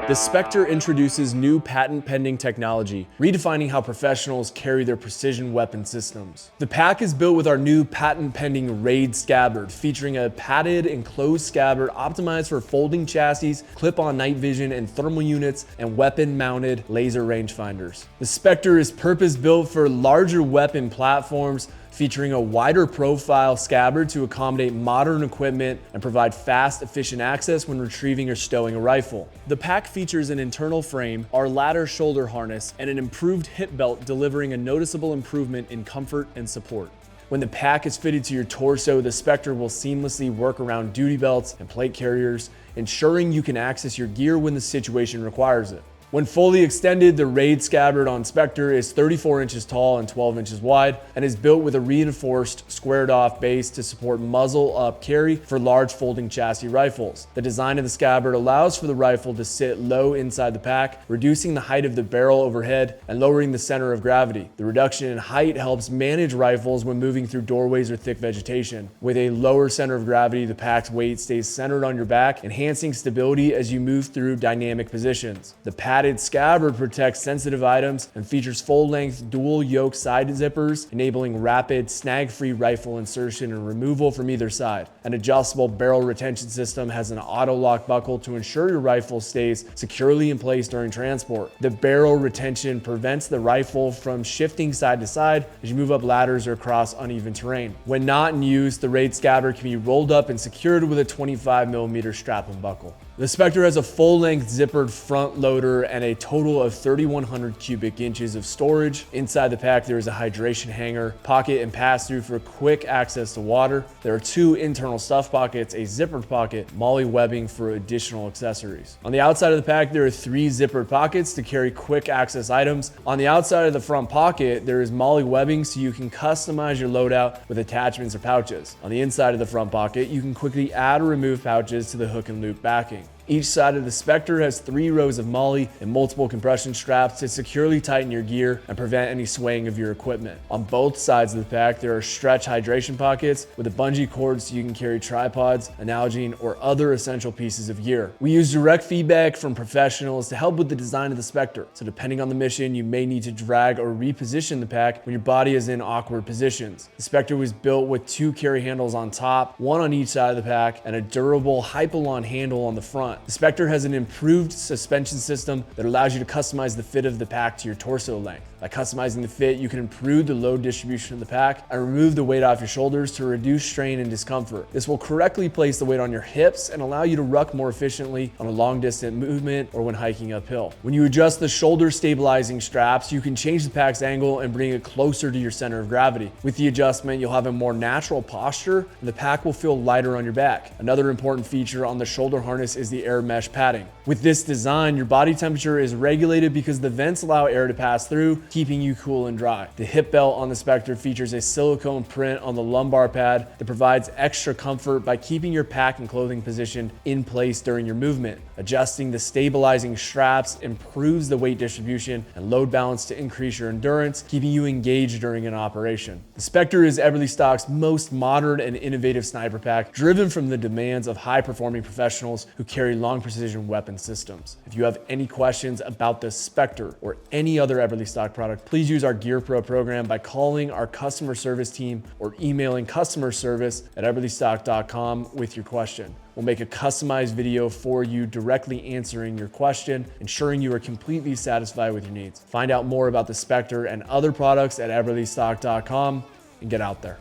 The Spectre introduces new patent-pending technology, redefining how professionals carry their precision weapon systems. The pack is built with our new patent-pending RAID Scabbard, featuring a padded enclosed scabbard optimized for folding chassis, clip-on night vision and thermal units, and weapon-mounted laser rangefinders. The Spectre is purpose-built for larger weapon platforms, featuring a wider profile scabbard to accommodate modern equipment and provide fast, efficient access when retrieving or stowing a rifle. The pack features an internal frame, our ladder shoulder harness, and an improved hip belt, delivering a noticeable improvement in comfort and support. When the pack is fitted to your torso, the Spectre will seamlessly work around duty belts and plate carriers, ensuring you can access your gear when the situation requires it. When fully extended, the RAID Scabbard on Spectre is 34 inches tall and 12 inches wide and is built with a reinforced squared off base to support muzzle up carry for large folding chassis rifles. The design of the scabbard allows for the rifle to sit low inside the pack, reducing the height of the barrel overhead and lowering the center of gravity. The reduction in height helps manage rifles when moving through doorways or thick vegetation. With a lower center of gravity, the pack's weight stays centered on your back, enhancing stability as you move through dynamic positions. The padded scabbard protects sensitive items and features full-length dual yoke side zippers, enabling rapid, snag-free rifle insertion and removal from either side. An adjustable barrel retention system has an auto-lock buckle to ensure your rifle stays securely in place during transport. The barrel retention prevents the rifle from shifting side to side as you move up ladders or across uneven terrain. When not in use, the RAID Scabbard can be rolled up and secured with a 25mm strap and buckle. The Spectre has a full-length zippered front loader and a total of 3,100 cubic inches of storage. Inside the pack, there is a hydration hanger, pocket, and pass-through for quick access to water. There are two internal stuff pockets, a zippered pocket, MOLLE webbing for additional accessories. On the outside of the pack, there are three zippered pockets to carry quick access items. On the outside of the front pocket, there is MOLLE webbing so you can customize your loadout with attachments or pouches. On the inside of the front pocket, you can quickly add or remove pouches to the hook and loop backing. Each side of the Spectre has 3 rows of MOLLE and multiple compression straps to securely tighten your gear and prevent any swaying of your equipment. On both sides of the pack, there are stretch hydration pockets with a bungee cord so you can carry tripods, a Nalgene, or other essential pieces of gear. We use direct feedback from professionals to help with the design of the Spectre. So depending on the mission, you may need to drag or reposition the pack when your body is in awkward positions. The Spectre was built with 2 carry handles on top, 1 on each side of the pack, and a durable Hypalon handle on the front. The Spectre has an improved suspension system that allows you to customize the fit of the pack to your torso length. By customizing the fit, you can improve the load distribution of the pack and remove the weight off your shoulders to reduce strain and discomfort. This will correctly place the weight on your hips and allow you to ruck more efficiently on a long distance movement or when hiking uphill. When you adjust the shoulder stabilizing straps, you can change the pack's angle and bring it closer to your center of gravity. With the adjustment, you'll have a more natural posture and the pack will feel lighter on your back. Another important feature on the shoulder harness is the air mesh padding. With this design, your body temperature is regulated because the vents allow air to pass through, keeping you cool and dry. The hip belt on the Spectre features a silicone print on the lumbar pad that provides extra comfort by keeping your pack and clothing position in place during your movement. Adjusting the stabilizing straps improves the weight distribution and load balance to increase your endurance, keeping you engaged during an operation. The Spectre is Eberlestock's most modern and innovative sniper pack, driven from the demands of high-performing professionals who carry long precision weapon systems. If you have any questions about the Spectre or any other Eberlestock product, please use our Gear Pro program by calling our customer service team or emailing customerservice@eberlestock.com with your question. We'll make a customized video for you directly answering your question, ensuring you are completely satisfied with your needs. Find out more about the Spectre and other products at eberlestock.com and get out there.